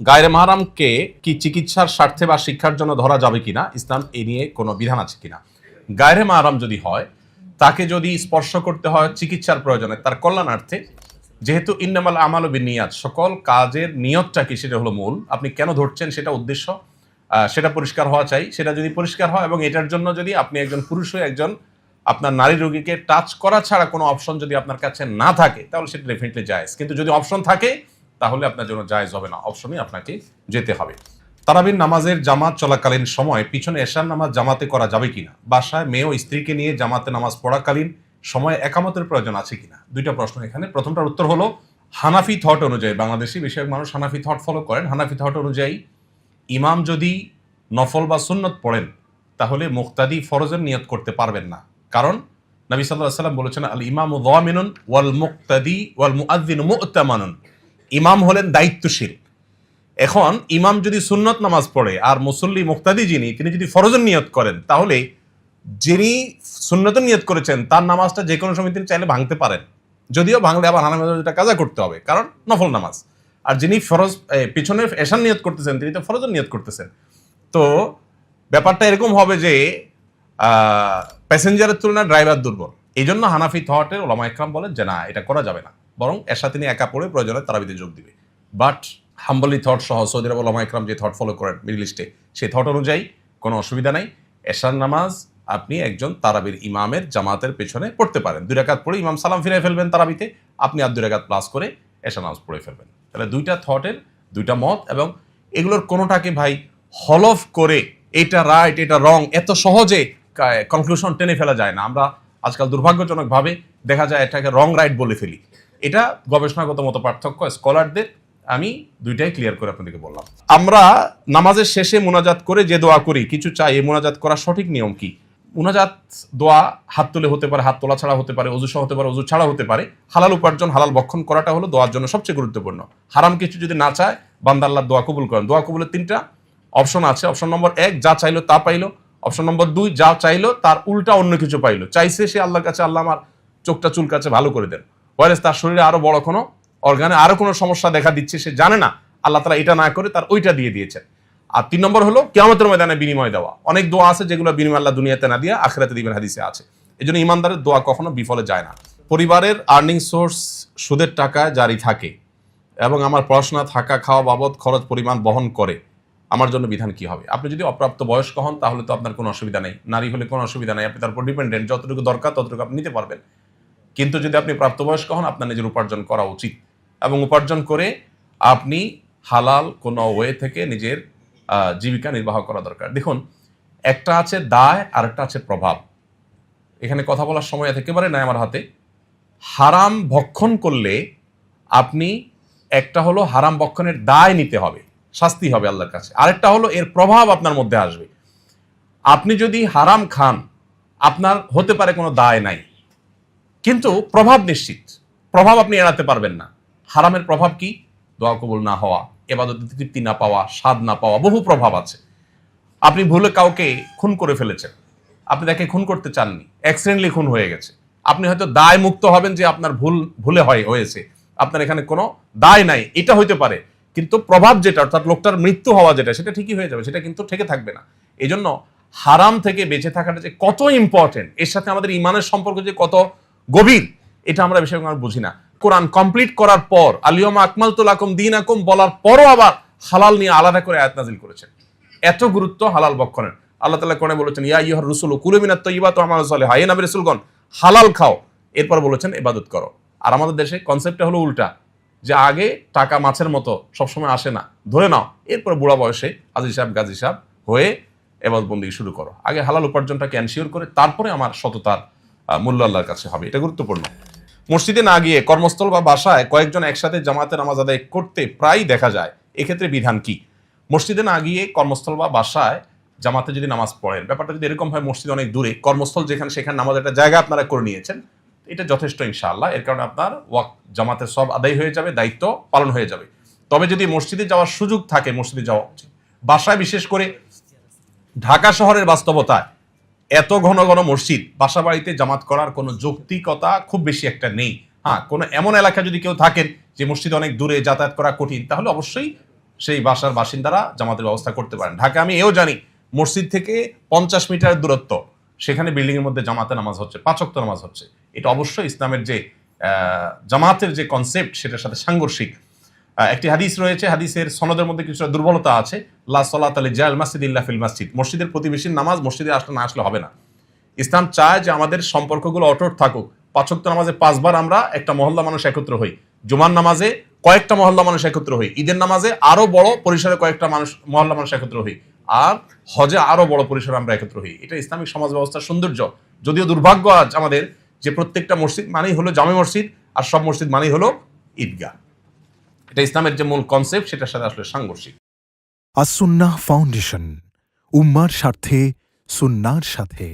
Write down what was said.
গায়রে মাহরামকে কি চিকিৎসার স্বার্থে বা শিক্ষার জন্য ধরা যাবে কিনা, ইসলাম এ নিয়ে কোনো বিধান আছে কিনা? গায়রে মাহরাম যদি হয়, তাকে যদি স্পর্শ করতে হয় চিকিৎসার প্রয়োজনে, তার কল্যাণার্থে, যেহেতু ইন্নামাল আমালু বিন্নিয়াত, সকল কাজের নিয়তটা কি সেটা হলো মূল। আপনি কেন ধরছেন সেটা উদ্দেশ্য, সেটা পরিষ্কার হওয়া চাই। সেটা যদি পরিষ্কার হয় এবং এটার জন্য যদি আপনি একজন পুরুষ হয়ে একজন আপনার নারী রোগীকে টাচ করা ছাড়া কোনো অপশন যদি আপনার কাছে না থাকে, তাহলে সেটা ডেফিনেটলি জায়েজ। কিন্তু যদি অপশন থাকে তাহলে আপনার জন্য জায়েজ হবে না, অপশনে আপনাকে যেতে হবে। তারাবির নামাজের জামাত চলাকালীন সময় পিছনে এশার নামাজ জামাতে করা যাবে কিনা, বাসায় মেয়ে ও স্ত্রীকে নিয়ে জামাতে নামাজ পড়াকালীন সময় একামতের প্রয়োজন আছে কিনা? দুইটা প্রশ্ন এখানে। প্রথমটার উত্তর হলো, হানাফি থট অনুযায়ী, বাংলাদেশি বেশিরভাগ মানুষ হানাফি থট ফলো করেন। হানাফি থট অনুযায়ী ইমাম যদি নফল বা সুন্নত পড়েন, তাহলে মুক্তাদি ফরজের নিয়ত করতে পারবেন না। কারণ নবী সাল্লাল্লাহু আলাইহি ওয়াসাল্লাম বলেছেন, আল ইমামু যামিনুন ওয়াল মুক্তাদি ওয়াল মুআযযিনু মু'তামানুন। ইমাম হলেন দায়িত্বশীল। এখন ইমাম যদি সুন্নত নামাজ পড়ে আর মুসল্লি মুক্তাদি যিনি, তিনি যদি ফরজের নিয়ত করেন, তাহলে যিনি সুন্নতের নিয়ত করেছেন তার নামাজটা যে কোনো সময় তিনি চাইলে ভাঙতে পারেন। যদিও ভাঙলে আবার হানাফিরা কাজা করতে হবে, কারণ নফল নামাজ। আর যিনি ফরজ পিছনে এশার নিয়ত করতেছেন, তিনি তো ফরজের নিয়ত করতেছেন। তো ব্যাপারটা এরকম হবে যে প্যাসেঞ্জারের তুলনায় ড্রাইভার দুর্বল। এই জন্য হানাফি থটের ওলামা ইকরাম বলেন যে না, এটা করা যাবে না, বরং এশা তিনি একা পড়ে প্রয়োজনে তারাবিতে যোগ দিবে। বাট হাম্বলি থট সহ সৌদি আরব ওলামা ইকরাম যে থট ফলো করেন মিডল ইস্টে, সেই থট অনুযায়ী কোনো অসুবিধা নাই। এশার নামাজ আপনি একজন তারাবির ইমামের জামাতের পেছনে পড়তে পারেন। 2 রাকাত পড়ে ইমাম সালাম ফিরে ফেলবেন তারাবিতে, আপনি আর 2 রাকাত প্লাস করে এশার নামাজ পড়ে ফেলবেন। তাহলে দুইটা থটের দুইটা মত, এবং এগুলোর কোনোটাকে ভাই হলফ করে এটা রাইট এটা রং এত সহজে কনক্লুশন টেনে ফেলা যায় না। আমরা আজকাল দুর্ভাগ্যজনকভাবে দেখা যায় এটাকে রং রাইট বলে ফেলি। এটা গবেষণাগত মত পার্থক্য স্কলারদের, আমি দুইটাই ক্লিয়ার করে আপনাদেরকে বললাম। আমরা নামাজের শেষে মুনাজাত করে যে দোয়া করি, কিছু চাই, এই মুনাজাত করার সঠিক নিয়ম কি? মুনাজাত দোয়া হাত তুলে হতে পারে, হাত তোলা ছাড়া হতে পারে, অজু সহ হতে পারে, অজু ছাড়া হতে পারে। হালাল উপার্জন হালাল ভক্ষণ করাটা হলো দোয়ার জন্য সবচেয়ে গুরুত্বপূর্ণ। হারাম কিছু যদি না চায়, বান্দা আল্লাহর দোয়া কবুল করেন। দোয়া কবুলের 3টা অপশন আছে। অপশন নম্বর 1, যা চাইলো তা পাইলো। অপশন নম্বর 2, যা চাইলো তার উল্টা অন্য কিছু পাইলো। চাইছে সে আল্লাহর কাছে, আল্লাহ আমার চোখটা চুল কাছে ভালো করে দেন, ওয়ারেস তার শরীরে আরো বড় কোনো অর্গানে আরো কোনো সমস্যা দেখা দিচ্ছে, সে জানে না, আল্লাহ তাআলা এটা না করে তার ওইটা দিয়ে দিয়েছেন। আর 3 নম্বর হলো কিয়ামতের ময়দানে বিনিময় দেওয়া। অনেক দোয়া আছে যেগুলো বিনিময় আল্লাহ দুনিয়াতে না দিয়ে আখিরাতে দিবেন, হাদিসে আছে। এজন্য ইমানদারের দোয়া কখনো বিফলে যায় না। পরিবারের আর্নিং সোর্স সুদের টাকায় জারি থাকে এবং আমার পড়াশোনা থাকা খাওয়া বাবদ খরচ পরিমাণ বহন করে, আমার জন্য বিধান কি হবে? আপনি যদি অপ্রাপ্ত বয়স্ক হন তাহলে তো আপনার কোনো অসুবিধা নেই, নারী হলে কোনো অসুবিধা নেই, আপনি তার উপর ডিপেন্ডেন্ট, যতটুকু দরকার ততটুকু আপনি নিতে পারবেন। কিন্তু যদি আপনি প্রাপ্তবয়স্ক হন, আপনার নিজের উপার্জন করা উচিত, এবং উপার্জন করে আপনি হালাল কোনো ওয়ে থেকে নিজের জীবিকা নির্বাহ করা দরকার। দেখুন, একটা আছে দায় আর একটা আছে প্রভাব। এখানে কথা বলার সময় একেবারে নাই আমার হাতে। হারাম ভক্ষণ করলে আপনি, একটা হলো হারাম ভক্ষণের দায় নিতে হবে, শাস্তি হবে আল্লাহর কাছে। আরেকটা হলো এর প্রভাব আপনার মধ্যে আসবে। আপনি যদি হারাম খান, আপনার হতে পারে কোনো দায় নাই, কিন্তু প্রভাব নিশ্চিত, প্রভাব আপনি এড়াতে পারবেন না। হারামের প্রভাব কি? দোয়া কবুল না হওয়া, ইবাদতে তৃপ্তি না পাওয়া, স্বাদ না পাওয়া, বহু প্রভাব আছে। আপনি ভুলে কাউকে খুন করে ফেলেছেন, আপনি তাকে খুন করতে চাননি, অ্যাক্সিডেন্টলি খুন হয়ে গেছে, আপনি হয়তো দায় মুক্ত হবেন যে আপনার ভুলে হয়েছে, আপনার এখানে কোনো দায় নাই, এটা হইতে পারে। কিন্তু প্রভাব যেটা, অর্থাৎ লোকটার মৃত্যু হওয়া যেটা, সেটা ঠিকই হয়ে যাবে, সেটা কিন্তু থেকে থাকবে না। এই জন্য হারাম থেকে বেঁচে থাকাটা যে কত ইম্পর্টেন্ট, এর সাথে আমাদের ইমানের সম্পর্ক যে কত গভীর, এটা আমরা বিষয় বুঝি না। কোরআন কমপ্লিট করার পর, আল-ইয়াওমা আকমালতু লাকুম দীনাকুম বলার পরও আবার হালাল নিয়ে আলাদা করে আয়াত নাযিল করেছেন। এত গুরুত্ব হালাল ভক্ষণের। আল্লাহ তাআলা কোরআনে বলেছেন, ইয়া আইয়ুহার রাসূলু কুলু মিনাত তাইয়্যিবাতি ওয়া আমালু সালিহা, হে নবী রাসূলগণ হালাল খাও, এরপর বলেছেন ইবাদত করো। আর আমাদের দেশে কনসেপ্টটা হলো উল্টা, যে আগে টাকা মাছের মতো সবসময় আসে না, ধরে নাও, এরপরে বুড়া বয়সে হাজী সাহেব গাজী সাহেব হয়ে ইবাদত বন্দেগী শুরু করো। আগে হালাল উপার্জনটাকে এনশিওর করে তারপরে আমার সততার মূল্য আল্লাহর কাছে হবে, এটা গুরুত্বপূর্ণ। মসজিদে না গিয়ে কর্মস্থল বা বাসায় কয়েকজন একসাথে জামাতে নামাজ আদায় করতে প্রায় দেখা যায়, এক্ষেত্রে বিধান কি? মসজিদে না গিয়ে কর্মস্থল বা বাসায় জামাতে যদি নামাজ পড়েন, ব্যাপারটা যদি এরকম হয় মসজিদ অনেক দূরে, কর্মস্থল যেখানে, সেখানে নামাজ একটা জায়গা আপনারা করে নিয়েছেন, এটা যথেষ্ট ইনশাআল্লাহ। এর কারণে আপনার ওয়াক্ত জামাতের সব আদায় হয়ে যাবে, দায়িত্ব পালন হয়ে যাবে। তবে যদি মসজিদে যাওয়ার সুযোগ থাকে, মসজিদে যাওয়া উচিত। বাসায়, বিশেষ করে ঢাকা শহরের বাস্তবতায় এত ঘন ঘন মসজিদ, বাসা বাড়িতে জামাত করার কোনো যৌক্তিকতা খুব বেশি একটা নেই। হ্যাঁ, কোনো এমন এলাকা যদি কেউ থাকেন যে মসজিদ অনেক দূরে, যাতায়াত করা কঠিন, তাহলে অবশ্যই সেই বাসার বাসিন্দারা জামাতের ব্যবস্থা করতে পারেন। ঢাকা আমি এও জানি মসজিদ থেকে 50 মিটার দূরত্ব, সেখানে বিল্ডিং এর মধ্যে জামাতে নামাজ হচ্ছে, 5 ওয়াক্ত নামাজ হচ্ছে। এটা অবশ্যই ইসলামের যে জামাতের যে কনসেপ্ট সেটার সাথে সাংঘর্ষিক। একটি হাদিস রয়েছে, হাদিসের সনদের মধ্যে কিছুটা দুর্বলতা আছে, লা সালাতা লিজাল মাসজিদ ইল্লা ফিল মসজিদ, মসজিদের প্রতিবেশীর নামাজ মসজিদে আসলে না আসলে হবে না। ইসলাম চায় যে আমাদের সম্পর্কগুলো অটুট থাকুক। 5 ওয়াক্ত নামাজে 5 বার আমরা একটা মহল্লা মানুষ একত্র হই, জুমার নামাজে কয়েকটা মহল্লা মানুষ একত্র হই, ঈদের নামাজে আরো বড় পরিসরে কয়েকটা মহল্লা মানুষ একত্র হই, আর হজে আরো বড় পরিসরে আমরা একত্র হই। এটা ইসলামিক সমাজ ব্যবস্থার সৌন্দর্য। যদিও দুর্ভাগ্য আজ আমাদের যে প্রত্যেকটা মসজিদ মানেই হলো জামে মসজিদ, আর সব মসজিদ মানেই হলো ঈদগাহ। এটা ইসলামের যে মূল কনসেপ্ট সেটার সাথে আসলে সাংঘর্ষিক। আসুন্নাহ ফাউন্ডেশন, উম্মার স্বার্থে সুন্নাহর সাথে।